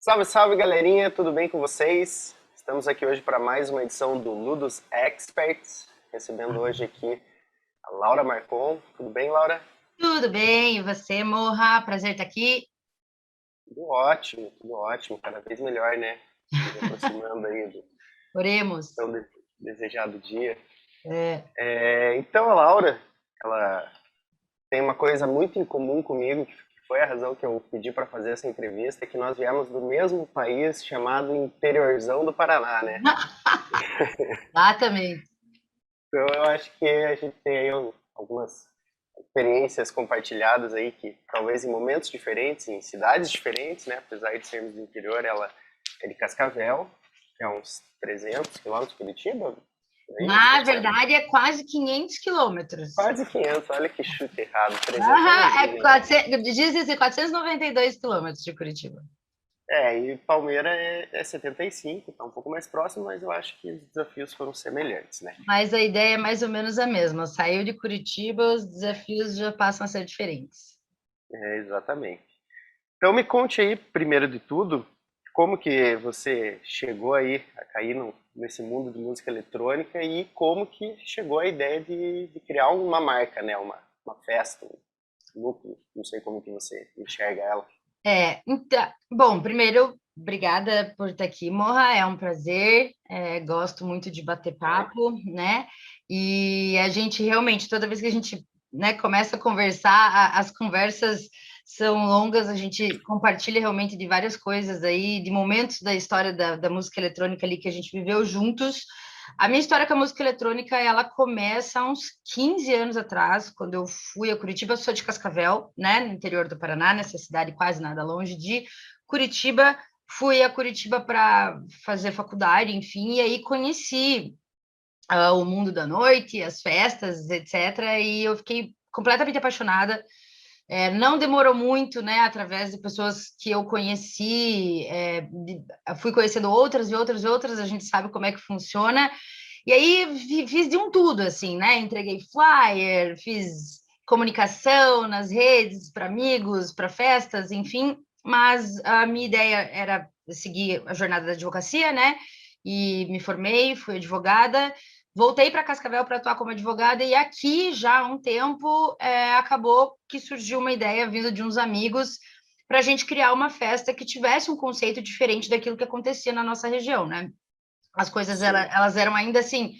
Salve, salve, galerinha, tudo bem com vocês? Estamos aqui hoje para mais uma edição do Ludus Experts, recebendo hoje aqui a Laura Marcon. Tudo bem, Laura? Tudo bem, e você, Morra? Prazer estar aqui. Tudo ótimo, cada vez melhor, né? Nos aproximando aí do Oremos. tão desejado dia. É, Então, a Laura, ela tem uma coisa muito em comum comigo, que foi a razão que eu pedi para fazer essa entrevista, que nós viemos do mesmo país chamado interiorzão do Paraná, né? exatamente. Então eu acho que a gente tem aí algumas experiências compartilhadas aí que talvez em momentos diferentes, em cidades diferentes, né? Apesar de sermos do interior, ela é de Cascavel, que é uns 300 quilômetros de Curitiba, por aí, Na 400, verdade, é quase 500 quilômetros. quase 500, olha que chute errado, 300 eu não Ah, é digo, né? 400, dizem 492 quilômetros de Curitiba. E Palmeira é 75, tá um pouco mais próximo, mas eu acho que os desafios foram semelhantes, né? Mas a ideia é mais ou menos a mesma. Saiu de Curitiba, os desafios já passam a ser diferentes. Exatamente. Então me conte aí, primeiro de tudo, como que você chegou aí a cair nesse mundo de música eletrônica e como que chegou a ideia de criar uma marca, né? Uma festa, um núcleo, não sei como que você enxerga ela. Então, bom, primeiro, obrigada por estar aqui, Morra, é um prazer, gosto muito de bater papo, né? E a gente realmente, toda vez que a gente, né, começa a conversar, as conversas são longas, a gente compartilha realmente de várias coisas aí, de momentos da história da música eletrônica ali que a gente viveu juntos. A minha história com a música eletrônica, ela começa há uns 15 anos atrás, quando eu fui a Curitiba. Eu sou de Cascavel, né, no interior do Paraná, nessa cidade quase nada longe de Curitiba. Fui a Curitiba para fazer faculdade, enfim, e aí conheci o mundo da noite, as festas, etc. E eu fiquei completamente apaixonada. Não demorou muito, né? Através de pessoas que eu conheci, fui conhecendo outras e outras e outras. A gente sabe como é que funciona. E aí fiz de um tudo, assim, né? Entreguei flyer, fiz comunicação nas redes para amigos, para festas, enfim. Mas a minha ideia era seguir a jornada da advocacia, né? E me formei, fui advogada. Voltei para Cascavel para atuar como advogada e aqui já há um tempo acabou que surgiu uma ideia vindo de uns amigos para a gente criar uma festa que tivesse um conceito diferente daquilo que acontecia na nossa região, né? As coisas Sim. elas eram ainda assim,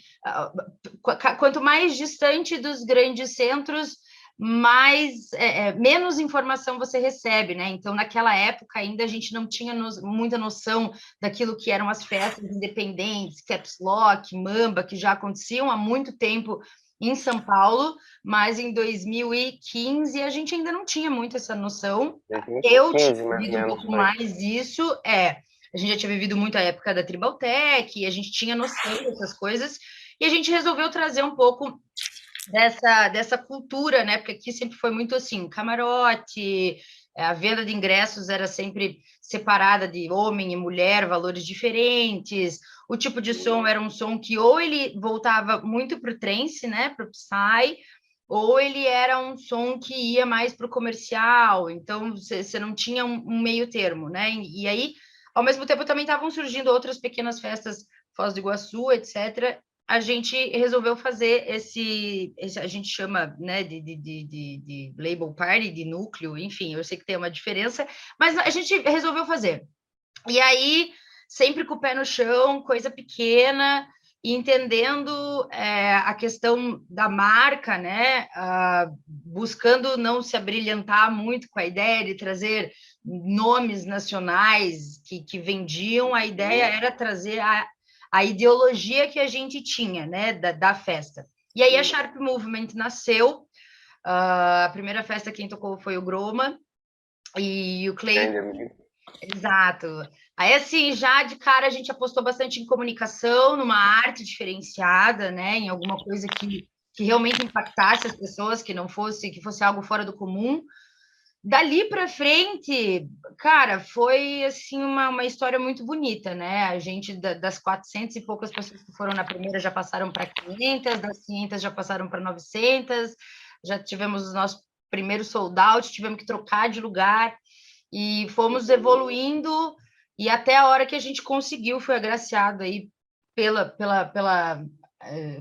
quanto mais distante dos grandes centros, menos informação você recebe, né? Então, naquela época, ainda a gente não tinha muita noção daquilo que eram as festas independentes, Caps Lock, Mamba, que já aconteciam há muito tempo em São Paulo, mas em 2015 a gente ainda não tinha muito essa noção. Eu tinha 2015 mais ou vivido um menos pouco foi. mais isso, a gente já tinha vivido muito a época da Tribal Tech, a gente tinha noção dessas coisas, e a gente resolveu trazer um pouco dessa cultura, né? Porque aqui sempre foi muito assim, camarote, a venda de ingressos era sempre separada de homem e mulher, valores diferentes. O tipo de som era um som que ou ele voltava muito para o trance, né? Para o Psy, ou ele era um som que ia mais para o comercial. Então você não tinha um meio termo, né? E aí, ao mesmo tempo, também estavam surgindo outras pequenas festas, Foz do Iguaçu, etc. A gente resolveu fazer a gente chama, né, de label party, de núcleo, enfim, eu sei que tem uma diferença, mas a gente resolveu fazer. E aí, sempre com o pé no chão, coisa pequena, e entendendo a questão da marca, né, buscando não se abrilhantar muito com a ideia de trazer nomes nacionais que vendiam, a ideia era trazer a ideologia que a gente tinha, né, da festa. E aí a Sim. Sharp Movement nasceu, a primeira festa quem tocou foi o Groma, e o Clay. Grande amigo. Exato. Aí, assim, já de cara a gente apostou bastante em comunicação, numa arte diferenciada, né? Em alguma coisa que realmente impactasse as pessoas, que fosse algo fora do comum. Dali para frente, cara, foi assim uma história muito bonita, né? A gente, das 400 e poucas pessoas que foram na primeira, já passaram para 500, das 500 já passaram para 900, já tivemos os nossos primeiros sold out, tivemos que trocar de lugar, e fomos evoluindo e até a hora que a gente conseguiu, foi agraciado aí pela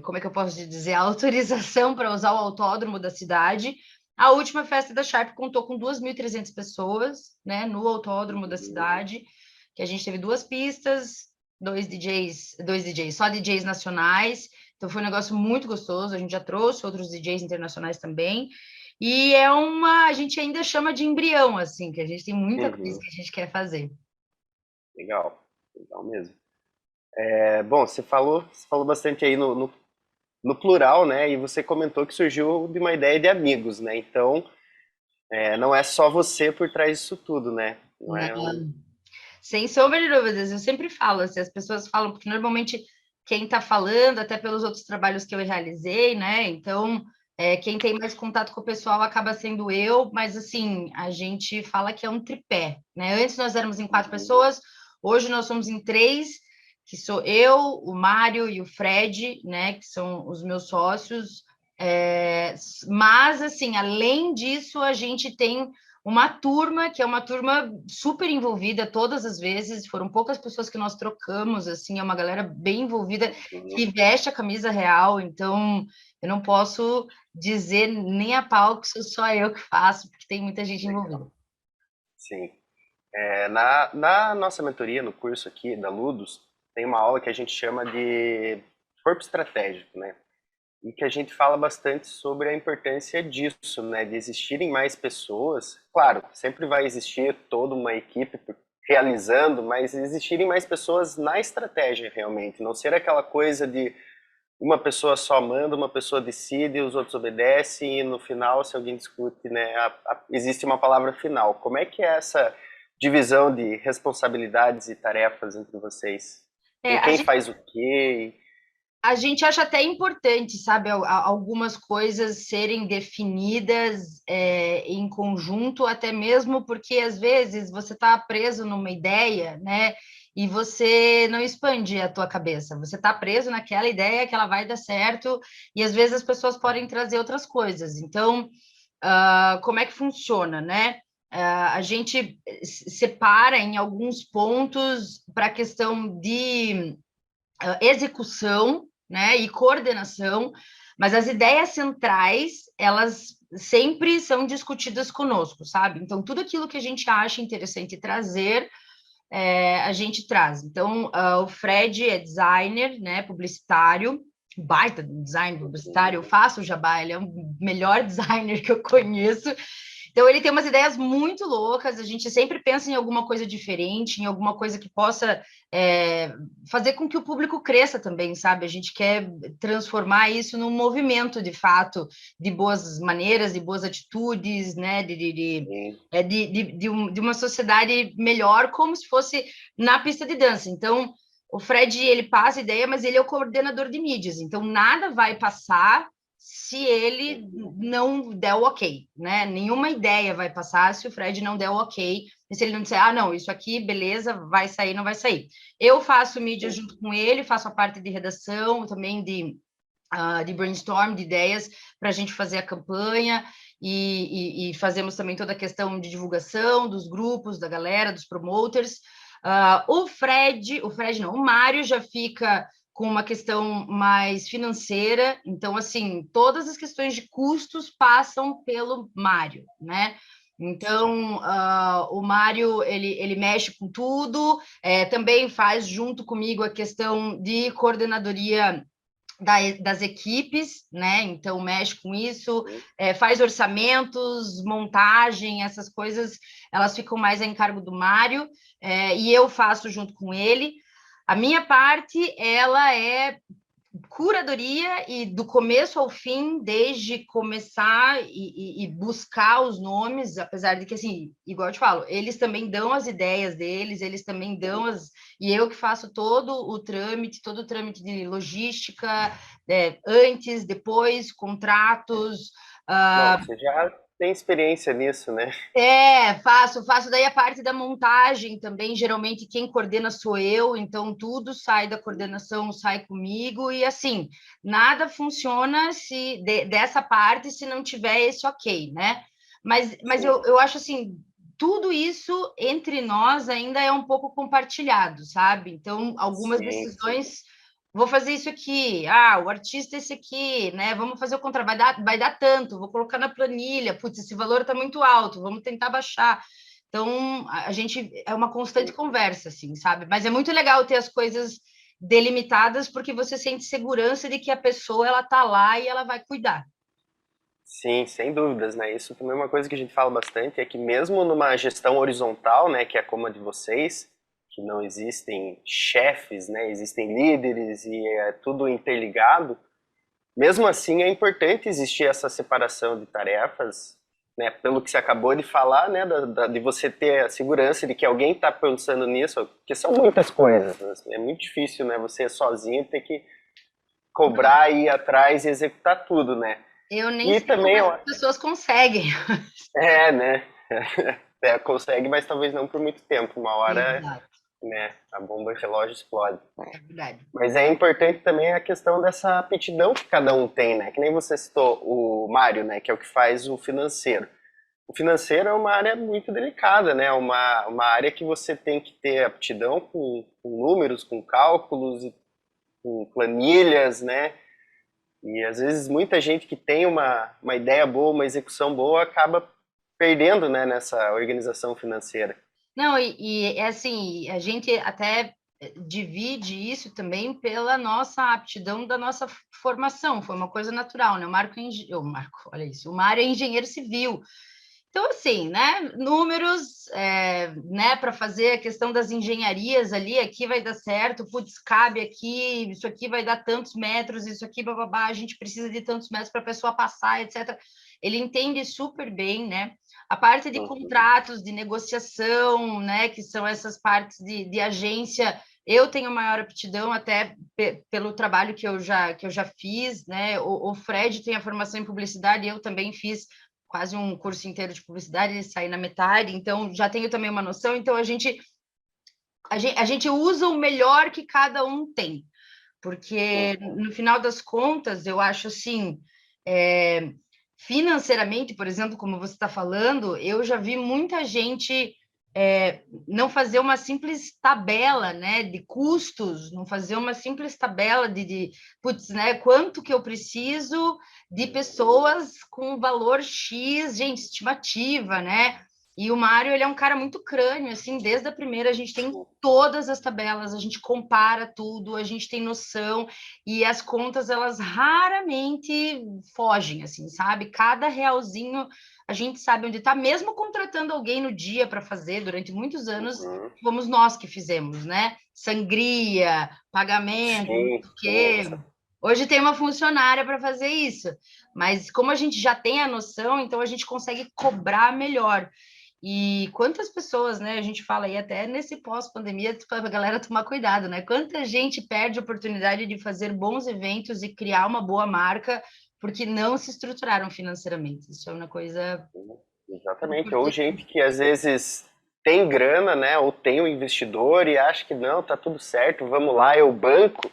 como é que eu posso dizer, a autorização para usar o autódromo da cidade. A última festa da Sharp contou com 2.300 pessoas, né, no autódromo da cidade, que a gente teve 2 pistas, só DJs nacionais, então foi um negócio muito gostoso, a gente já trouxe outros DJs internacionais também, e a gente ainda chama de embrião, assim, que a gente tem muita coisa Uhum. que a gente quer fazer. Legal, legal mesmo. Bom, você falou bastante aí no plural, né? E você comentou que surgiu de uma ideia de amigos, né? Então, não é só você por trás disso tudo, né? Não é um... Não, sem sombra de dúvidas, eu sempre falo, assim, as pessoas falam, porque normalmente quem está falando, até pelos outros trabalhos que eu realizei, né? Então, quem tem mais contato com o pessoal acaba sendo eu, mas assim, a gente fala que é um tripé, né? Antes nós éramos em 4 pessoas, hoje nós somos em 3, que sou eu, o Mário e o Fred, né? Que são os meus sócios. Mas, assim, além disso, a gente tem uma turma que é uma turma super envolvida todas as vezes, foram poucas pessoas que nós trocamos, assim, é uma galera bem envolvida que veste a camisa real, então eu não posso dizer nem a pau que sou só eu que faço, porque tem muita gente envolvida. Legal. Sim. Na nossa mentoria, no curso aqui da Ludus, tem uma aula que a gente chama de corpo estratégico, né? E que a gente fala bastante sobre a importância disso, né? De existirem mais pessoas. Claro, sempre vai existir toda uma equipe realizando, mas existirem mais pessoas na estratégia realmente. Não ser aquela coisa de uma pessoa só manda, uma pessoa decide, os outros obedecem e no final, se alguém discute, né, existe uma palavra final. Como é que é essa divisão de responsabilidades e tarefas entre vocês? É, a Quem gente faz o quê? A gente acha até importante, sabe, algumas coisas serem definidas em conjunto, até mesmo porque às vezes você está preso numa ideia, né? E você não expande a tua cabeça. Você está preso naquela ideia que ela vai dar certo, e às vezes as pessoas podem trazer outras coisas. Então, como é que funciona, né? A gente separa em alguns pontos para a questão de execução, né, e coordenação, mas as ideias centrais, elas sempre são discutidas conosco, sabe? Então, tudo aquilo que a gente acha interessante trazer, a gente traz. Então, o Fred é designer, né, publicitário, baita design publicitário, eu faço o jabá, ele é o melhor designer que eu conheço, então, ele tem umas ideias muito loucas, a gente sempre pensa em alguma coisa diferente, em alguma coisa que possa fazer com que o público cresça também, sabe? A gente quer transformar isso num movimento, de fato, de boas maneiras, de boas atitudes, né? De uma sociedade melhor, como se fosse na pista de dança. Então, o Fred, ele passa a ideia, mas ele é o coordenador de mídias, então nada vai passar se ele não der o ok, né? Nenhuma ideia vai passar se o Fred não der o ok, e se ele não disser, não, isso aqui, beleza, vai sair, não vai sair. Eu faço mídia junto com ele, faço a parte de redação, também de brainstorm, de ideias, para a gente fazer a campanha, e fazemos também toda a questão de divulgação dos grupos, da galera, dos promoters. O Mário já fica com uma questão mais financeira, então, assim, todas as questões de custos passam pelo Mário, né? Então, o Mário, ele mexe com tudo, também faz junto comigo a questão de coordenadoria das equipes, né? Então, mexe com isso, faz orçamentos, montagem, essas coisas, elas ficam mais a encargo do Mário, e eu faço junto com ele. A minha parte, ela é curadoria e do começo ao fim, desde começar e buscar os nomes, apesar de que, assim, igual eu te falo, eles também dão as ideias deles, eles também dão e eu que faço todo o trâmite de logística, antes, depois, contratos. Não, você já tem experiência nisso, né? Faço daí a parte da montagem também, geralmente quem coordena sou eu, então tudo sai da coordenação, sai comigo, e assim, nada funciona dessa parte se não tiver esse ok, né? Mas Sim. eu acho assim, tudo isso entre nós ainda é um pouco compartilhado, sabe? Então, algumas Sim, sim. decisões, vou fazer isso aqui, o artista é esse aqui, né? Vamos fazer o contrário, vai dar tanto, vou colocar na planilha, putz, esse valor está muito alto, vamos tentar baixar. Então, a gente é uma constante conversa, assim, sabe? Mas é muito legal ter as coisas delimitadas, porque você sente segurança de que a pessoa ela tá lá e ela vai cuidar. Sim, sem dúvidas, né? Isso também é uma coisa que a gente fala bastante, é que mesmo numa gestão horizontal, né, que é como a de vocês, que não existem chefes, né, existem líderes e é tudo interligado, mesmo assim é importante existir essa separação de tarefas, né, pelo que você acabou de falar, né, de você ter a segurança de que alguém está pensando nisso, porque são muitas coisas, né? É muito difícil, né, você sozinho ter que cobrar, ir atrás e executar tudo, né? Eu nem E sei como também, essas pessoas conseguem. né? É, consegue, mas talvez não por muito tempo. Uma hora, Exato, né, a bomba relógio explode. é verdade. Mas é importante também a questão dessa aptidão que cada um tem, né? Que nem você citou o Mário, né, que é o que faz o financeiro. O financeiro é uma área muito delicada, né? Uma área que você tem que ter aptidão com números, com cálculos e com planilhas, né? E às vezes muita gente que tem uma ideia boa, uma execução boa, acaba perdendo, né, nessa organização financeira. Não, e é assim, a gente até divide isso também pela nossa aptidão da nossa formação, foi uma coisa natural, né? Olha isso, o Mário é engenheiro civil. Então, assim, né? Números, né? Para fazer a questão das engenharias ali, aqui vai dar certo, putz, cabe aqui, isso aqui vai dar tantos metros, isso aqui, bababá, a gente precisa de tantos metros para a pessoa passar, etc. Ele entende super bem, né? A parte de Uhum. contratos, de negociação, né? Que são essas partes de agência. Eu tenho maior aptidão até pelo trabalho que eu já fiz, né? O Fred tem a formação em publicidade, eu também fiz quase um curso inteiro de publicidade, saí na metade, então já tenho também uma noção. Então a gente usa o melhor que cada um tem, porque Uhum. no final das contas, eu acho assim, é, financeiramente, por exemplo, como você está falando, eu já vi muita gente não fazer uma simples tabela, né, de custos, não fazer uma simples tabela putz, né, quanto que eu preciso de pessoas com valor X, gente, estimativa, né? E o Mário, ele é um cara muito crânio, assim, desde a primeira a gente tem todas as tabelas, a gente compara tudo, a gente tem noção, e as contas, elas raramente fogem, assim, sabe? Cada realzinho a gente sabe onde está, mesmo contratando alguém no dia para fazer, durante muitos anos, Uhum. fomos nós que fizemos, né? Sangria, pagamento, não Sim, sei o sim. quê. Hoje tem uma funcionária para fazer isso, mas como a gente já tem a noção, então a gente consegue cobrar melhor. E quantas pessoas, né? A gente fala aí até nesse pós-pandemia, para a galera tomar cuidado, né? Quanta gente perde a oportunidade de fazer bons eventos e criar uma boa marca porque não se estruturaram financeiramente. Isso é uma coisa Exatamente. Ou importante. gente que às vezes tem grana, né? Ou tem um investidor e acha que não, tá tudo certo, vamos lá, eu banco.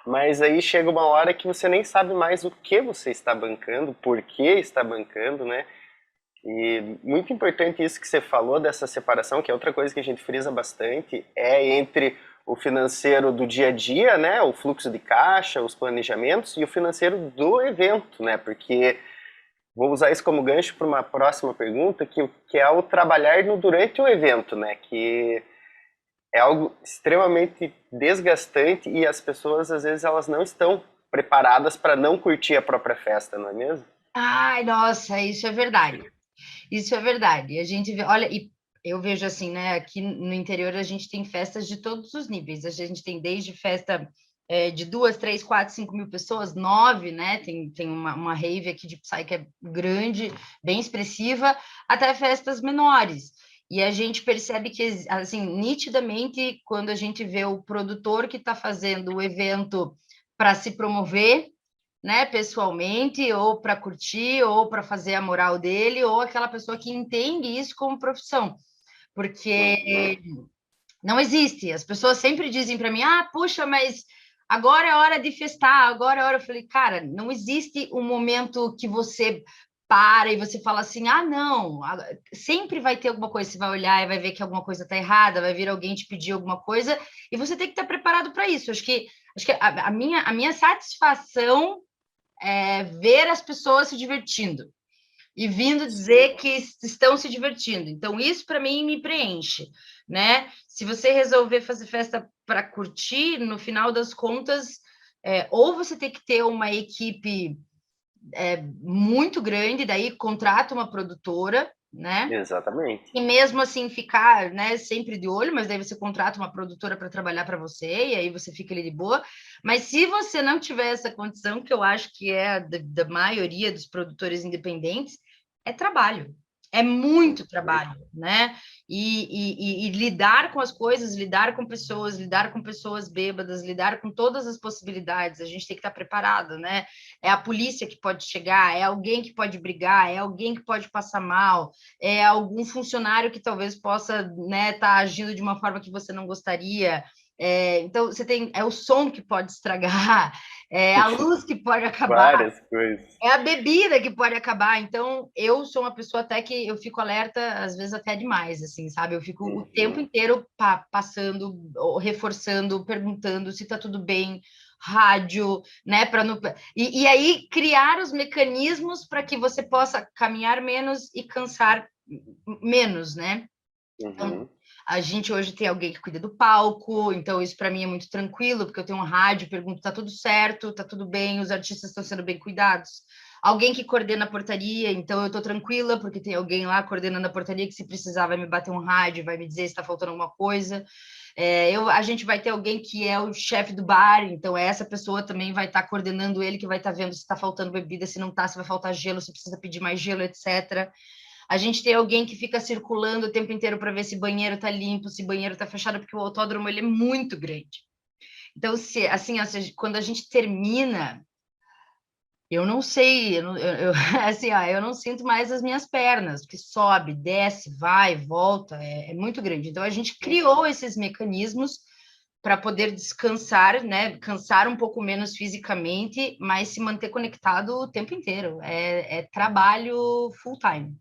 Mas aí chega uma hora que você nem sabe mais o que você está bancando, por que está bancando, né? E muito importante isso que você falou dessa separação, que é outra coisa que a gente frisa bastante, é entre o financeiro do dia a dia, né, o fluxo de caixa, os planejamentos, e o financeiro do evento, né, porque vou usar isso como gancho para uma próxima pergunta, que é o trabalhar no, durante o evento, né, que é algo extremamente desgastante e as pessoas, às vezes, elas não estão preparadas para não curtir a própria festa, não é mesmo? Ai, nossa, isso é verdade. Isso é verdade. A gente vê, olha, e eu vejo assim, né? Aqui no interior a gente tem festas de todos os níveis. A gente tem desde festa de 2, 3, 4, 5 mil pessoas, 9, né? Tem uma rave aqui de Psy que é grande, bem expressiva, até festas menores. E a gente percebe que, assim, nitidamente, quando a gente vê o produtor que está fazendo o evento para se promover, né, pessoalmente, ou para curtir, ou para fazer a moral dele, ou aquela pessoa que entende isso como profissão, Uhum. porque não existe. As pessoas sempre dizem para mim: ah, puxa, mas agora é hora de festar, agora é hora. Eu falei, cara, não existe um momento que você para e você fala assim, ah, não, sempre vai ter alguma coisa, você vai olhar e vai ver que alguma coisa está errada, vai vir alguém te pedir alguma coisa, e você tem que estar preparado para isso. Acho que a minha satisfação é ver as pessoas se divertindo e vindo dizer que estão se divertindo. Então, isso para mim me preenche, né? Se você resolver fazer festa para curtir, no final das contas, ou você tem que ter uma equipe muito grande, daí contrata uma produtora, né? Exatamente. E mesmo assim ficar, né, sempre de olho, mas daí você contrata uma produtora para trabalhar para você e aí você fica ali de boa. Mas se você não tiver essa condição, que eu acho que é a da maioria dos produtores independentes, é trabalho. É muito trabalho, né? E lidar com as coisas, lidar com pessoas bêbadas, lidar com todas as possibilidades, a gente tem que estar preparado, né? É a polícia que pode chegar, é alguém que pode brigar, é alguém que pode passar mal, é algum funcionário que talvez possa, né, tá agindo de uma forma que você não gostaria. Então, você tem o som que pode estragar, a luz que pode acabar, Várias coisas. é a bebida que pode acabar. Então, eu sou uma pessoa até que eu fico alerta, às vezes até demais, assim, sabe? Eu fico o tempo inteiro passando, reforçando, perguntando se tá tudo bem, rádio, né? E aí criar os mecanismos para que você possa caminhar menos e cansar menos, né? Então, Uhum. a gente hoje tem alguém que cuida do palco, então isso para mim é muito tranquilo, porque eu tenho um rádio, pergunto, tá tudo certo, tá tudo bem, os artistas estão sendo bem cuidados. Alguém que coordena a portaria, então eu tô tranquila, porque tem alguém lá coordenando a portaria que se precisar vai me bater um rádio, vai me dizer se está faltando alguma coisa. A gente vai ter alguém que é o chefe do bar, então essa pessoa também vai estar coordenando ele, que vai estar vendo se está faltando bebida, se não está, se vai faltar gelo, se precisa pedir mais gelo, etc. A gente tem alguém que fica circulando o tempo inteiro para ver se banheiro está limpo, se banheiro está fechado, porque o autódromo ele é muito grande. Então, assim, quando a gente termina, eu não sei, assim, eu não sinto mais as minhas pernas, porque sobe, desce, vai, volta, é muito grande. Então, a gente criou esses mecanismos para poder descansar, né? Cansar um pouco menos fisicamente, mas se manter conectado o tempo inteiro. É trabalho full time.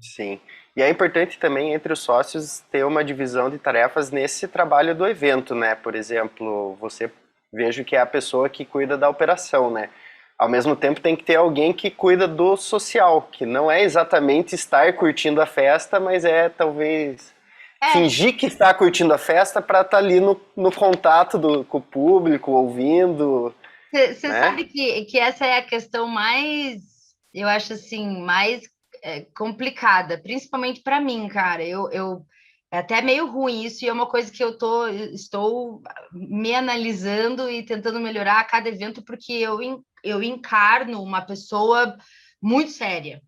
Sim. E é importante também entre os sócios ter uma divisão de tarefas nesse trabalho do evento, né? Por exemplo, você vejo que é a pessoa que cuida da operação, né? Ao mesmo tempo tem que ter alguém que cuida do social, que não é exatamente estar curtindo a festa, mas é talvez É, fingir que está curtindo a festa para estar ali no contato com o público, ouvindo, você né? sabe que essa é a questão mais, eu acho assim, mais complicada, principalmente para mim, cara. É até meio ruim isso, e é uma coisa que estou me analisando e tentando melhorar a cada evento, porque eu encarno uma pessoa muito séria.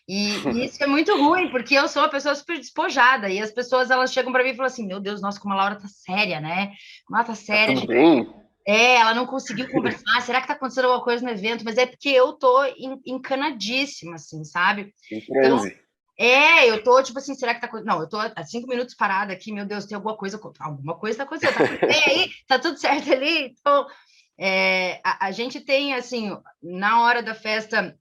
E isso é muito ruim, porque eu sou uma pessoa super despojada, e as pessoas elas chegam para mim e falam assim: Meu Deus, nossa, como a Laura tá séria, né? Como ela tá Tá séria, tudo bem? ela não conseguiu conversar. Será que tá acontecendo alguma coisa no evento? Mas é porque eu tô encanadíssima, assim, sabe? Em Então, transe. eu tô tipo assim, será que tá acontecendo? Não, eu tô há 5 minutos parada aqui, meu Deus, tem alguma coisa tá acontecendo, tá tudo bem aí? Tá tudo certo ali? Então, a gente tem, assim, na hora da festa,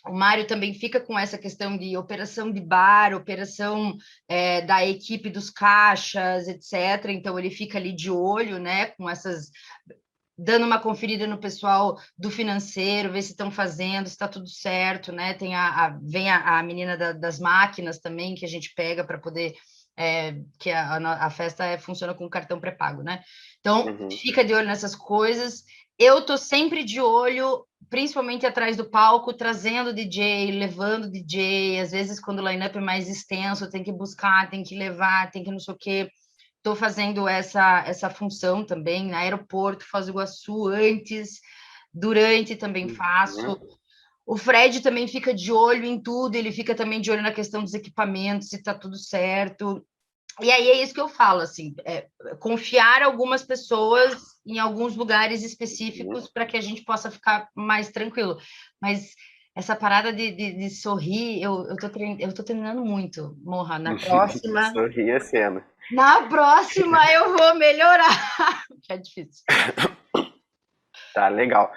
o Mário também fica com essa questão de operação de bar, operação da equipe dos caixas, etc. Então, ele fica ali de olho, né, com essas dando uma conferida no pessoal do financeiro, ver se estão fazendo, se está tudo certo, né? Vem a menina das máquinas também, que a gente pega para poder. Que a festa funciona com cartão pré-pago, né? Então, Uhum. fica de olho nessas coisas. Eu tô sempre de olho, principalmente atrás do palco, trazendo DJ, levando DJ. Às vezes, quando o line-up é mais extenso, tem que buscar, tem que levar, tem que não sei o quê. Estou fazendo essa função também no aeroporto, Foz do Iguaçu antes, durante também Uhum. faço. O Fred também fica de olho em tudo, ele fica também de olho na questão dos equipamentos, se está tudo certo. E aí é isso que eu falo, assim, confiar algumas pessoas em alguns lugares Uhum. específicos para que a gente possa ficar mais tranquilo. Mas essa parada de sorrir, eu tô treinando muito, Morra. Sorri a cena. Na próxima eu vou melhorar. Que é difícil. Tá, legal.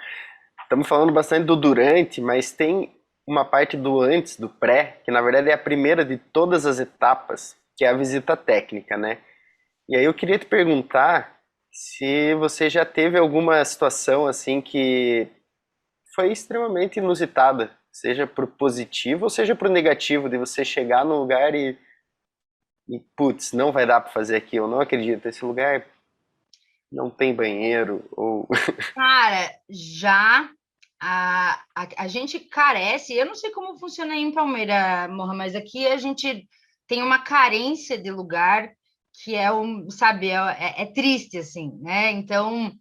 Estamos falando bastante do durante, mas tem uma parte do antes, do pré, que na verdade é a primeira de todas as etapas, que é a visita técnica, né? E aí eu queria te perguntar se você já teve alguma situação assim que foi extremamente inusitada, seja pro positivo ou seja pro negativo, de você chegar num lugar e putz, não vai dar para fazer aqui, eu não acredito, esse lugar não tem banheiro, ou... Cara, já a gente carece, eu não sei como funciona aí em Palmeira, Morra, mas aqui a gente tem uma carência de lugar que é sabe, é triste, assim, né? Então,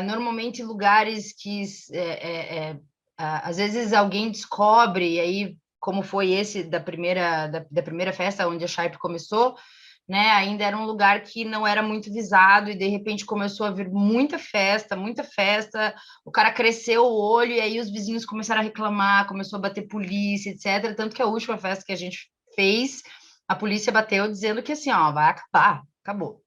normalmente lugares que às vezes alguém descobre, e aí, como foi esse da primeira festa onde a Sharp começou, né? Ainda era um lugar que não era muito visado e de repente começou a vir muita festa. O cara cresceu o olho e aí os vizinhos começaram a reclamar, começou a bater polícia, etc. Tanto que a última festa que a gente fez, a polícia bateu dizendo que assim, ó, vai acabar, acabou.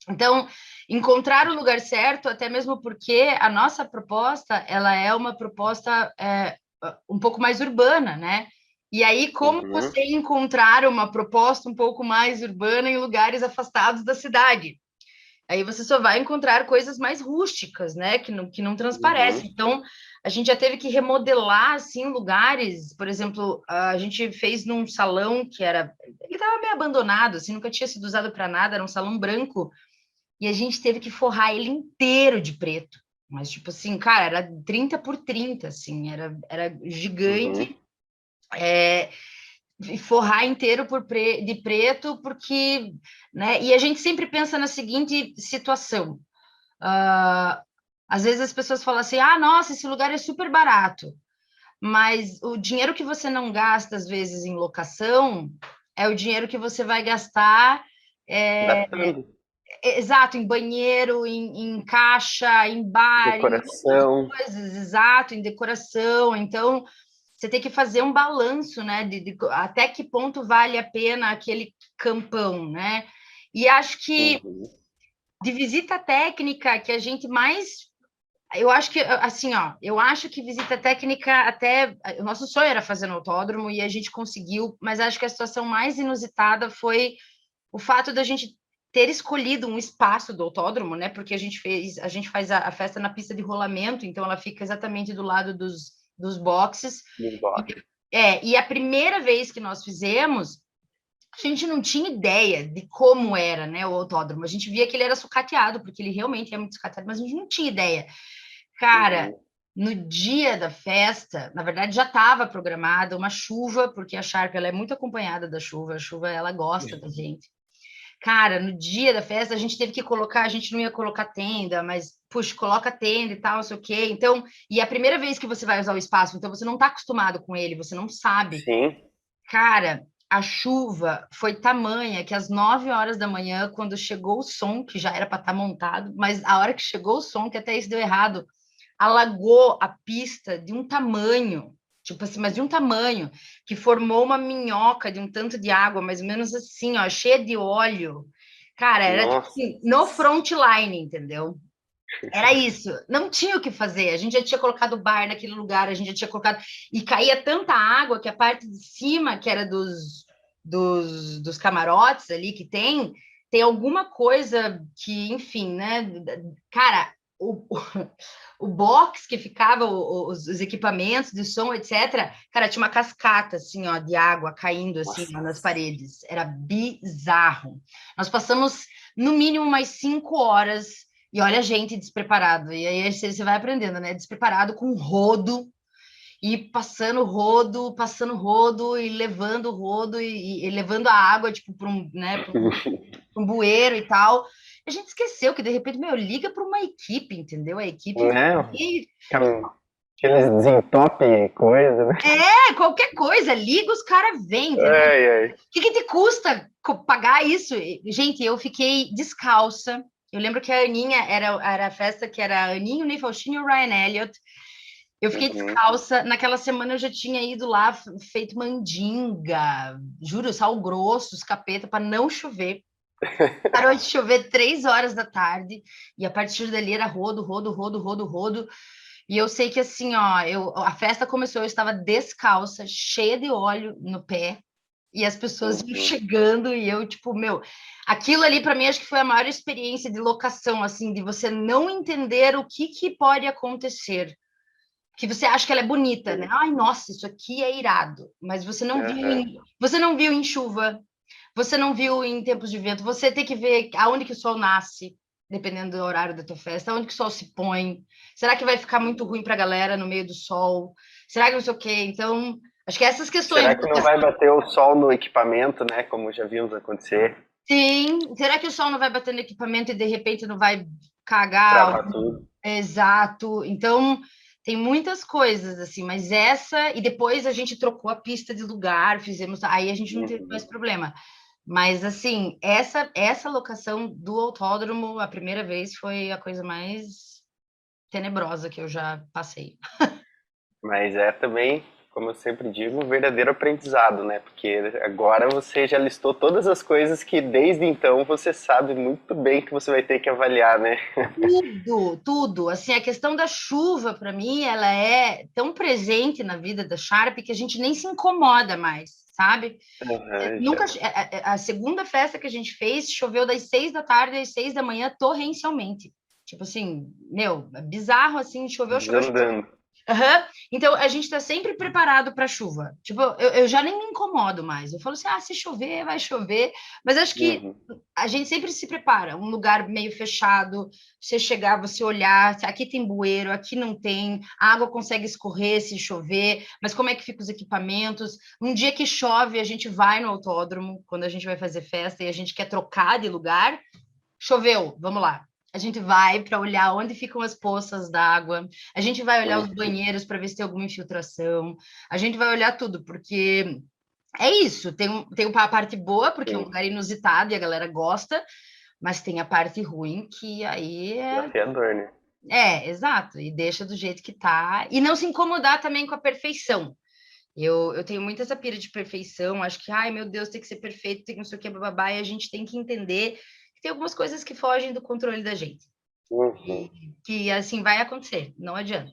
Então, encontrar o lugar certo, até mesmo porque a nossa proposta, ela é uma proposta um pouco mais urbana, né? E aí, como Uhum, você encontrar uma proposta um pouco mais urbana em lugares afastados da cidade? Aí você só vai encontrar coisas mais rústicas, né? Que não uhum, transparecem. Então, a gente já teve que remodelar, assim, lugares. Por exemplo, a gente fez num salão que era... Ele estava meio abandonado, assim, nunca tinha sido usado para nada, era um salão branco e a gente teve que forrar ele inteiro de preto. Mas, tipo assim, cara, era 30 por 30, assim, era uhum, gigante. É, e forrar inteiro de preto, porque, né? E a gente sempre pensa na seguinte situação. Uh, às vezes as pessoas falam assim: ah, nossa, esse lugar é super barato. Mas o dinheiro que você não gasta, às vezes, em locação, é o dinheiro que você vai gastar. É, datando, exato, em banheiro, em caixa, em bar, em outras decoração, coisas, exato, em decoração. Então, você tem que fazer um balanço, né? De até que ponto vale a pena aquele campão, né? E acho que uhum, de visita técnica que a gente mais. Eu acho que, assim, ó, eu acho que visita técnica até. O nosso sonho era fazer no autódromo e a gente conseguiu, mas acho que a situação mais inusitada foi o fato da gente ter escolhido um espaço do autódromo, né? Porque a gente faz a festa na pista de rolamento, então ela fica exatamente do lado dos boxes. dos E, boxes. e a primeira vez que nós fizemos, a gente não tinha ideia de como era, né, o autódromo. A gente via que ele era sucateado, porque ele realmente é muito sucateado, mas a gente não tinha ideia. Cara, Uhum. no dia da festa, na verdade já estava programada uma chuva, porque a Sharp ela é muito acompanhada da chuva, a chuva ela gosta da gente. Cara, no dia da festa a gente teve que colocar, a gente não ia colocar tenda, mas, puxa, coloca tenda e tal, não sei o quê. Então, e é a primeira vez que você vai usar o espaço, então você não está acostumado com ele, você não sabe. Sim. Cara, a chuva foi tamanha que às 9 horas da manhã, quando chegou o som, que já era para estar montado, mas a hora que chegou o som, que até isso deu errado, alagou a pista de um tamanho, tipo assim, mas de um tamanho, que formou uma minhoca de um tanto de água, mais ou menos assim, ó, cheia de óleo. Cara, era tipo Nossa. assim, no frontline, entendeu? Era isso, não tinha o que fazer. A gente já tinha colocado o bar naquele lugar, a gente já tinha colocado. E caía tanta água que a parte de cima, que era dos camarotes ali que tem alguma coisa que, enfim, né? Cara, o box que ficava, os equipamentos de som, etc., cara, tinha uma cascata, assim, ó, de água caindo, assim, Nossa. ó, nas paredes. Era bizarro. Nós passamos, no mínimo, mais 5 horas e olha a gente despreparado. E aí você vai aprendendo, né? Despreparado com rodo e passando rodo e levando o rodo e levando a água, tipo, para um, né, pra um bueiro e tal. A gente esqueceu que, de repente, meu, liga para uma equipe, entendeu? A equipe vai Né? vir. Aqueles desentope coisa, né? Qualquer coisa, liga, os caras vêm, entendeu? O Ai, ai. que te custa pagar isso? Gente, eu fiquei descalça. Eu lembro que a Aninha era a festa que era a Aninha, o Ney Faustino e o Ryan Elliott. Eu fiquei Uhum. descalça. Naquela semana eu já tinha ido lá, feito mandinga, juro, sal grosso, os capeta, para não chover. Parou de chover 3 horas da tarde, e a partir dali era rodo, rodo, rodo, rodo, rodo. E eu sei que assim, ó, a festa começou, eu estava descalça, cheia de óleo no pé, e as pessoas iam Uhum. chegando e eu, tipo, meu, aquilo ali para mim acho que foi a maior experiência de locação, assim, de você não entender o que pode acontecer. Que você acha que ela é bonita, né? Sim. Ai, nossa, isso aqui é irado, mas Aham. você não viu em chuva, você não viu em tempos de vento, você tem que ver aonde que o sol nasce, dependendo do horário da tua festa, aonde que o sol se põe. Será que vai ficar muito ruim para a galera no meio do sol? Será que não sei o quê? Então, acho que essas questões. Será que não vai bater o sol no equipamento, né? Como já vimos acontecer, Sim, será que o sol não vai bater no equipamento e de repente não vai cagar? travar tudo. Exato. Então, tem muitas coisas assim, mas essa e depois a gente trocou a pista de lugar, fizemos, aí a gente não teve mais Uhum. problema. Mas assim, essa locação do autódromo, a primeira vez foi a coisa mais tenebrosa que eu já passei. Mas é também, como eu sempre digo, um verdadeiro aprendizado, né? Porque agora você já listou todas as coisas que desde então você sabe muito bem que você vai ter que avaliar, né? Tudo, tudo. Assim, a questão da chuva, para mim, ela é tão presente na vida da Sharp que a gente nem se incomoda mais, sabe? Aham, Nunca, já. a segunda festa que a gente fez choveu das 6 da tarde às 6 da manhã torrencialmente. Tipo assim, meu, é bizarro assim, choveu, choveu, choveu. Desandando. Aham. Então, a gente está sempre preparado para chuva. Tipo, eu já nem me incomodo mais. Eu falo assim, se chover, vai chover. Mas acho que Uhum. a gente sempre se prepara. Um lugar meio fechado, você chegar, você olhar, aqui tem bueiro, aqui não tem, a água consegue escorrer se chover, mas como é que ficam os equipamentos? Um dia que chove, a gente vai no autódromo, quando a gente vai fazer festa e a gente quer trocar de lugar, choveu, vamos lá. A gente vai para olhar onde ficam as poças d'água, a gente vai olhar os Uhum. banheiros para ver se tem alguma infiltração, a gente vai olhar tudo, porque é isso, tem a parte boa, porque é um Sim. lugar inusitado e a galera gosta, mas tem a parte ruim que aí Desafiador, né? exato, e deixa do jeito que tá, e não se incomodar também com a perfeição. Eu tenho muito essa pira de perfeição, acho que, ai meu Deus, tem que ser perfeito, tem que não sei o que, bababá, e a gente tem que entender que tem algumas coisas que fogem do controle da gente. Uhum. E que assim vai acontecer, não adianta.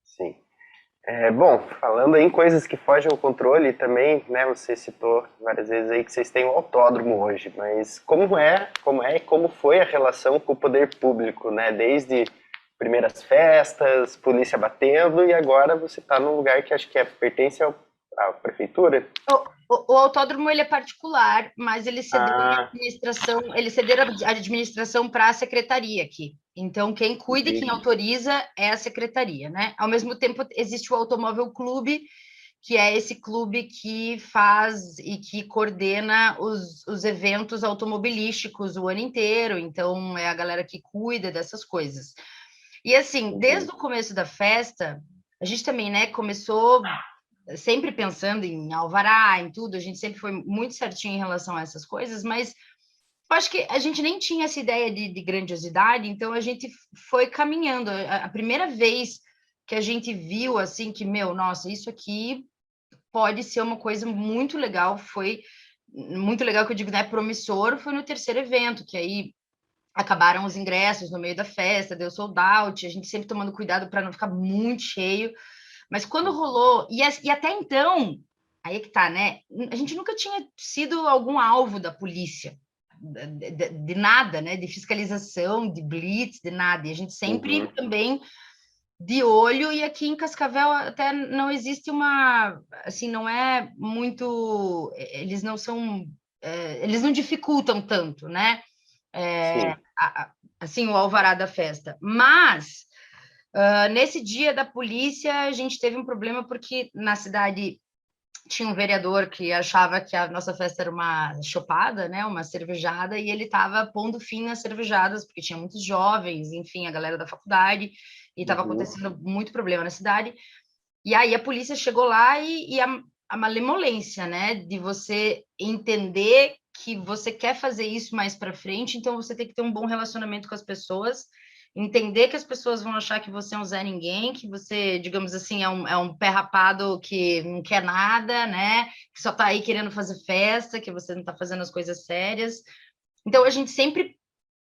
Sim. É, bom, falando em coisas que fogem ao controle também, né? Você citou várias vezes aí que vocês têm um autódromo hoje, mas como foi a relação com o poder público, né? Desde primeiras festas, polícia batendo e agora você está num lugar que acho que pertence à prefeitura. O autódromo ele é particular, mas Ah, eles cederam a administração para a secretaria aqui. Então, quem cuida e quem entendi. autoriza é a secretaria, né? Ao mesmo tempo, existe o Automóvel Clube, que é esse clube que faz e que coordena os eventos automobilísticos o ano inteiro. Então, é a galera que cuida dessas coisas. E assim, Uhum. desde o começo da festa, a gente também, né, começou sempre pensando em alvará, em tudo, a gente sempre foi muito certinho em relação a essas coisas, mas eu acho que a gente nem tinha essa ideia de grandiosidade, então a gente foi caminhando. A primeira vez que a gente viu, assim, que, meu, nossa, isso aqui pode ser uma coisa muito legal, foi muito legal que eu digo, né, promissor, foi no terceiro evento, que aí acabaram os ingressos no meio da festa, deu sold out, a gente sempre tomando cuidado para não ficar muito cheio, mas quando rolou, e até então, aí é que tá, né? A gente nunca tinha sido algum alvo da polícia, de nada, né? De fiscalização, de blitz, de nada. E a gente sempre Uhum. também de olho, e aqui em Cascavel até não existe uma, assim, não é muito, eles não são, eles não dificultam tanto, né? Sim. Assim, o alvará da festa. Mas nesse dia da polícia, a gente teve um problema porque na cidade tinha um vereador que achava que a nossa festa era uma chopada, né, uma cervejada, e ele estava pondo fim nas cervejadas, porque tinha muitos jovens, enfim, a galera da faculdade, e estava Uhum. acontecendo muito problema na cidade. E aí a polícia chegou lá e a malemolência, né, de você entender que você quer fazer isso mais para frente, então você tem que ter um bom relacionamento com as pessoas, entender que as pessoas vão achar que você é um Zé Ninguém, que você, digamos assim, é um pé rapado que não quer nada, né, que só está aí querendo fazer festa, que você não está fazendo as coisas sérias. Então a gente sempre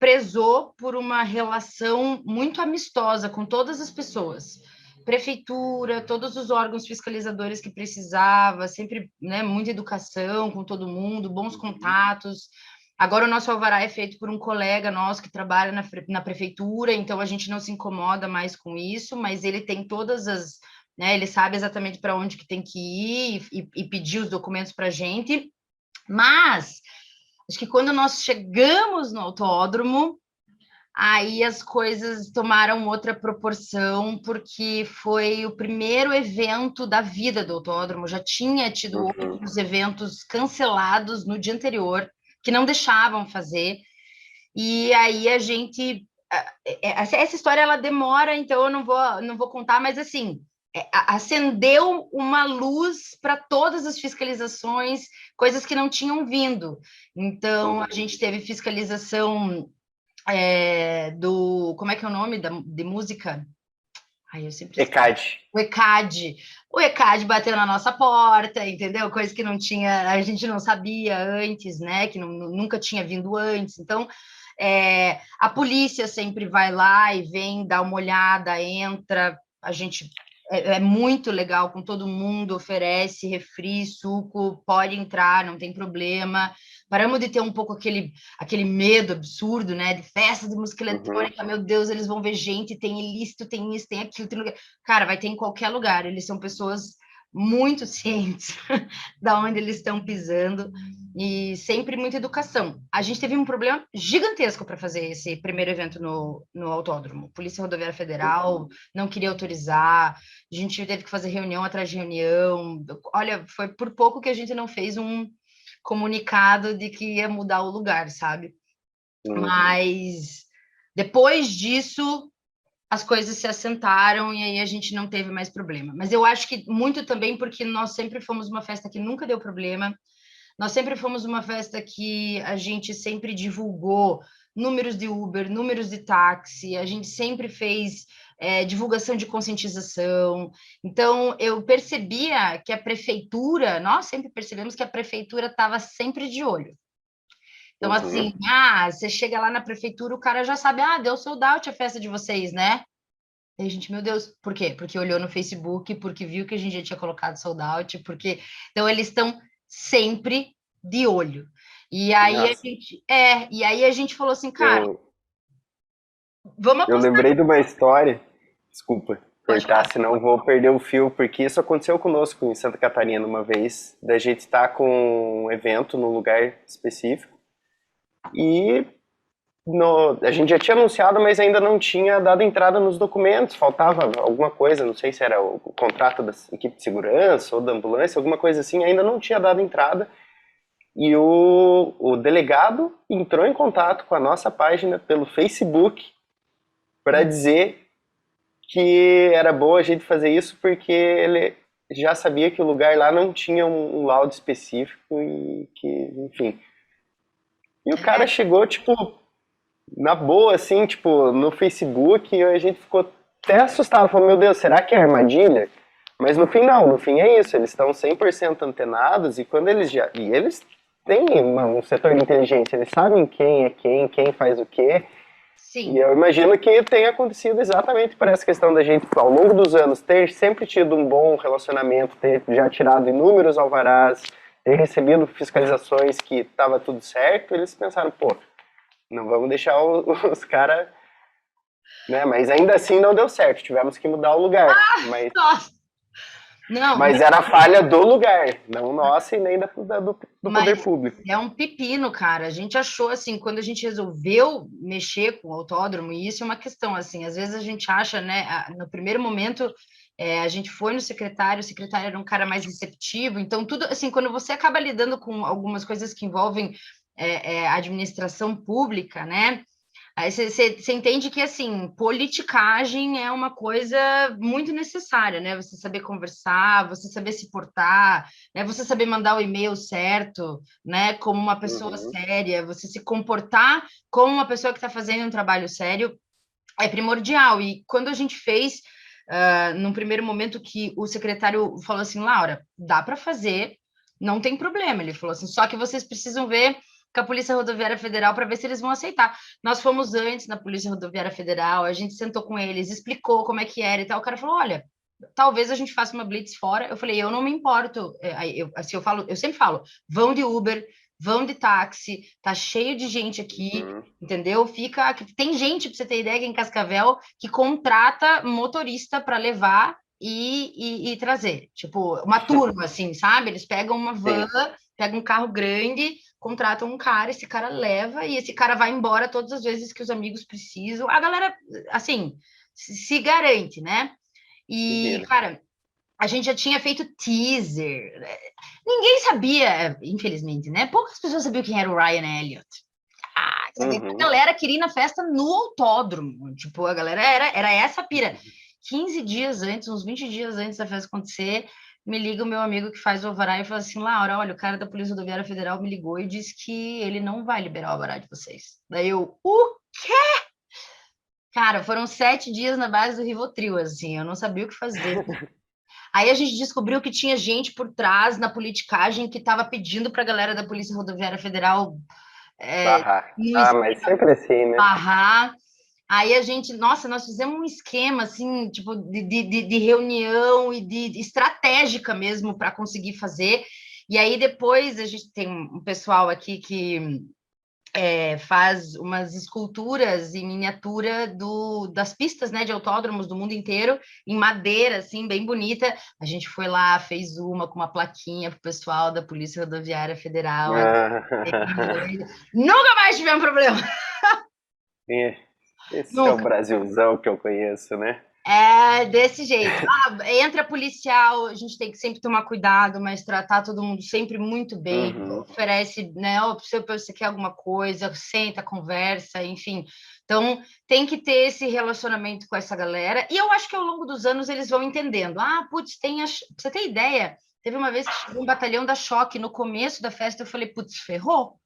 prezou por uma relação muito amistosa com todas as pessoas. Prefeitura, todos os órgãos fiscalizadores que precisava, sempre, né, muita educação com todo mundo, bons contatos. Agora o nosso alvará é feito por um colega nosso que trabalha na prefeitura, então a gente não se incomoda mais com isso, mas ele tem todas as, né, ele sabe exatamente para onde que tem que ir e pedir os documentos para a gente. Mas acho que quando nós chegamos no autódromo, aí as coisas tomaram outra proporção, porque foi o primeiro evento da vida do autódromo. Já tinha tido outros eventos cancelados no dia anterior, que não deixavam fazer. E aí a gente... Essa história, ela demora, então eu não vou contar, mas assim... acendeu uma luz para todas as fiscalizações, coisas que não tinham vindo. Então, a gente teve fiscalização do... Como é que é o nome de música? Ai, eu sempre esqueço. ECAD. O ECAD. O ECAD bateu na nossa porta, entendeu? Coisa que não tinha, a gente não sabia antes, né? Que nunca tinha vindo antes. Então, a polícia sempre vai lá e vem, dá uma olhada, entra, a gente... É muito legal, com todo mundo, oferece refri, suco, pode entrar, não tem problema. Paramos de ter um pouco aquele medo absurdo, né? De festa de música eletrônica, meu Deus, eles vão ver gente, tem ilícito, tem isso, tem aquilo, tem lugar. Cara, vai ter em qualquer lugar, eles são pessoas muito cientes da onde eles estão pisando e sempre muita educação. A gente teve um problema gigantesco para fazer esse primeiro evento no autódromo. Polícia Rodoviária Federal não queria autorizar, a gente teve que fazer reunião atrás de reunião. Olha, foi por pouco que a gente não fez um comunicado de que ia mudar o lugar, sabe? Mas depois disso as coisas se assentaram e aí a gente não teve mais problema. Mas eu acho que muito também porque nós sempre fomos uma festa que nunca deu problema, nós sempre fomos uma festa que a gente sempre divulgou números de Uber, números de táxi, a gente sempre fez divulgação de conscientização. Então, eu percebia que a prefeitura, nós sempre percebemos que a prefeitura estava sempre de olho. Então, assim, você chega lá na prefeitura, o cara já sabe, deu sold out a festa de vocês, né? E a gente, meu Deus, por quê? Porque olhou no Facebook, porque viu que a gente já tinha colocado sold out, porque... Então, eles estão sempre de olho. E aí a gente falou assim, cara, vamos Eu apostar. lembrei de uma história, desculpa Pode cortar, falar. senão vou perder o fio, porque isso aconteceu conosco em Santa Catarina uma vez, da gente estar com um evento num lugar específico, e a gente já tinha anunciado, mas ainda não tinha dado entrada nos documentos, faltava alguma coisa, não sei se era o contrato da equipe de segurança ou da ambulância, alguma coisa assim, ainda não tinha dado entrada, e o delegado entrou em contato com a nossa página pelo Facebook para dizer que era bom a gente fazer isso porque ele já sabia que o lugar lá não tinha um laudo específico e que, enfim. E o cara chegou, tipo, na boa, assim, tipo, no Facebook, e a gente ficou até assustado, falou, meu Deus, será que é armadilha? Mas no fim não, no fim é isso, eles estão 100% antenados e quando eles já... E eles têm um setor de inteligência, eles sabem quem é quem faz o quê. Sim. E eu imagino que tenha acontecido exatamente por essa questão da gente, ao longo dos anos, ter sempre tido um bom relacionamento, ter já tirado inúmeros alvarás, ter recebido fiscalizações que estava tudo certo, eles pensaram, pô, não vamos deixar os caras... Né? Mas ainda assim não deu certo, tivemos que mudar o lugar. Nossa! Não, Mas era a falha do lugar, não nossa e nem do poder público. É um pepino, cara. A gente achou assim, quando a gente resolveu mexer com o autódromo, e isso é uma questão assim, às vezes a gente acha, né, no primeiro momento a gente foi no secretário, o secretário era um cara mais receptivo, então tudo assim, quando você acaba lidando com algumas coisas que envolvem administração pública, né? Aí você entende que, assim, politicagem é uma coisa muito necessária, né? Você saber conversar, você saber se portar, né? Você saber mandar o e-mail certo, né? Como uma pessoa séria, você se comportar como uma pessoa que está fazendo um trabalho sério é primordial. E quando a gente fez, num primeiro momento que o secretário falou assim, Laura, dá para fazer, não tem problema. Ele falou assim, só que vocês precisam ver com a Polícia Rodoviária Federal para ver se eles vão aceitar. Nós fomos antes na Polícia Rodoviária Federal, a gente sentou com eles, explicou como é que era e tal. O cara falou: olha, talvez a gente faça uma blitz fora. Eu falei: eu não me importo. Eu sempre falo: vão de Uber, vão de táxi, tá cheio de gente aqui, entendeu? Tem gente, para você ter ideia, aqui em Cascavel, que contrata motorista para levar e trazer. Tipo, uma turma, assim, sabe? Eles pegam uma van, pegam um carro grande, contratam um cara, esse cara leva e esse cara vai embora todas as vezes que os amigos precisam. A galera, assim, se garante, né? E, cara, a gente já tinha feito teaser. Ninguém sabia, infelizmente, né? Poucas pessoas sabiam quem era o Ryan Elliott. A galera queria ir na festa no autódromo. Tipo, a galera era essa pira. 15 dias antes, uns 20 dias antes da festa acontecer, me liga o meu amigo que faz o alvará e fala assim: Laura, olha, o cara da Polícia Rodoviária Federal me ligou e disse que ele não vai liberar o alvará de vocês. Daí eu, o quê? Cara, foram 7 dias na base do Rivotril, assim, eu não sabia o que fazer. Aí a gente descobriu que tinha gente por trás na politicagem que estava pedindo para a galera da Polícia Rodoviária Federal Barrar. Mas sempre assim, né? barrar. Aí a gente, nossa, nós fizemos um esquema assim, tipo, de reunião e de estratégica mesmo para conseguir fazer. E aí depois a gente tem um pessoal aqui que faz umas esculturas em miniatura das pistas, né, de autódromos do mundo inteiro, em madeira, assim, bem bonita. A gente foi lá, fez uma com uma plaquinha pro pessoal da Polícia Rodoviária Federal. Nunca mais tivemos problema. Esse é o Brasilzão que eu conheço, né? É desse jeito. Entra policial, a gente tem que sempre tomar cuidado, mas tratar todo mundo sempre muito bem. Oferece, né? Se você quer alguma coisa, senta, conversa, enfim. Então, tem que ter esse relacionamento com essa galera. E eu acho que ao longo dos anos eles vão entendendo. Putz, pra você ter ideia, teve uma vez que chegou um batalhão da Choque no começo da festa, eu falei, putz, ferrou.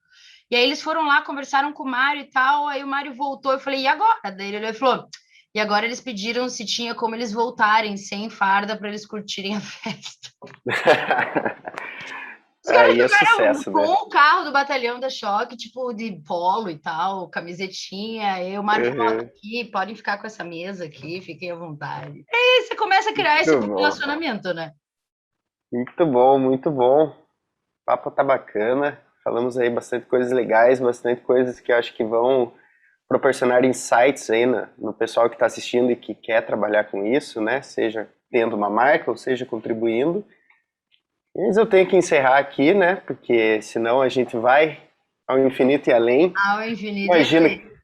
E aí eles foram lá, conversaram com o Mário e tal, aí o Mário voltou, eu falei, e agora? Daí ele falou, e agora eles pediram se tinha como eles voltarem sem farda para eles curtirem a festa. Os caras jogaram com o carro do batalhão da Choque, tipo, de polo e tal, camisetinha. E o Mário falou aqui, podem ficar com essa mesa aqui, fiquem à vontade. E aí você começa a criar esse relacionamento, né? Muito bom, muito bom. O papo tá bacana. Falamos aí bastante coisas legais, bastante coisas que eu acho que vão proporcionar insights aí no pessoal que está assistindo e que quer trabalhar com isso, né? Seja tendo uma marca ou seja contribuindo. Mas eu tenho que encerrar aqui, né? Porque senão a gente vai ao infinito e além. Ao infinito e além.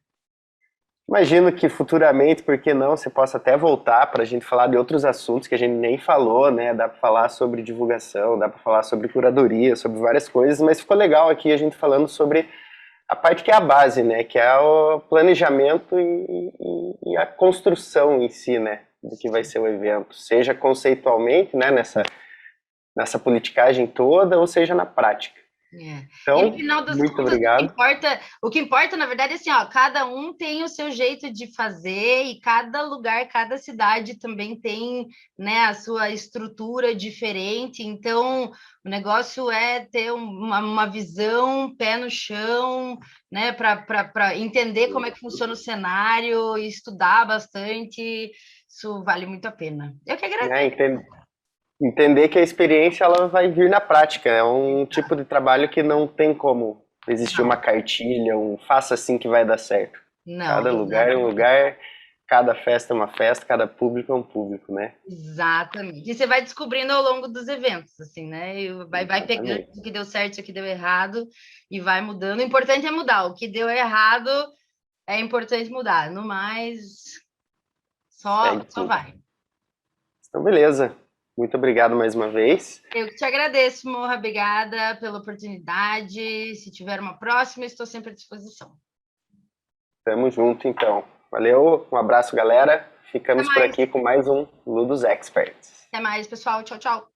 Imagino que futuramente, por que não, você possa até voltar para a gente falar de outros assuntos que a gente nem falou, né? Dá para falar sobre divulgação, dá para falar sobre curadoria, sobre várias coisas, mas ficou legal aqui a gente falando sobre a parte que é a base, né? Que é o planejamento e a construção em si, né? Do que vai ser o evento, seja conceitualmente, né? Nessa politicagem toda, ou seja na prática. Então, e no final das muito contas, obrigado. O que importa, na verdade, é assim, cada um tem o seu jeito de fazer e cada lugar, cada cidade também tem, né, a sua estrutura diferente. Então, o negócio é ter uma visão, pé no chão, né, para entender como é que funciona o cenário e estudar bastante. Isso vale muito a pena. Eu que agradeço. Entender que a experiência ela vai vir na prática. É um tipo de trabalho que não tem como existir uma cartilha, faça assim que vai dar certo. Cada lugar é um lugar, cada festa é uma festa, cada público é um público, né? Exatamente. E você vai descobrindo ao longo dos eventos, assim, né? E vai pegando o que deu certo, o que deu errado e vai mudando. O importante é mudar. O que deu errado é importante mudar. No mais, só vai. Então, beleza. Muito obrigado mais uma vez. Eu que te agradeço, Morra. Obrigada pela oportunidade. Se tiver uma próxima, estou sempre à disposição. Tamo junto, então. Valeu, um abraço, galera. Ficamos por aqui com mais um Ludus Experts. Até mais, pessoal. Tchau, tchau.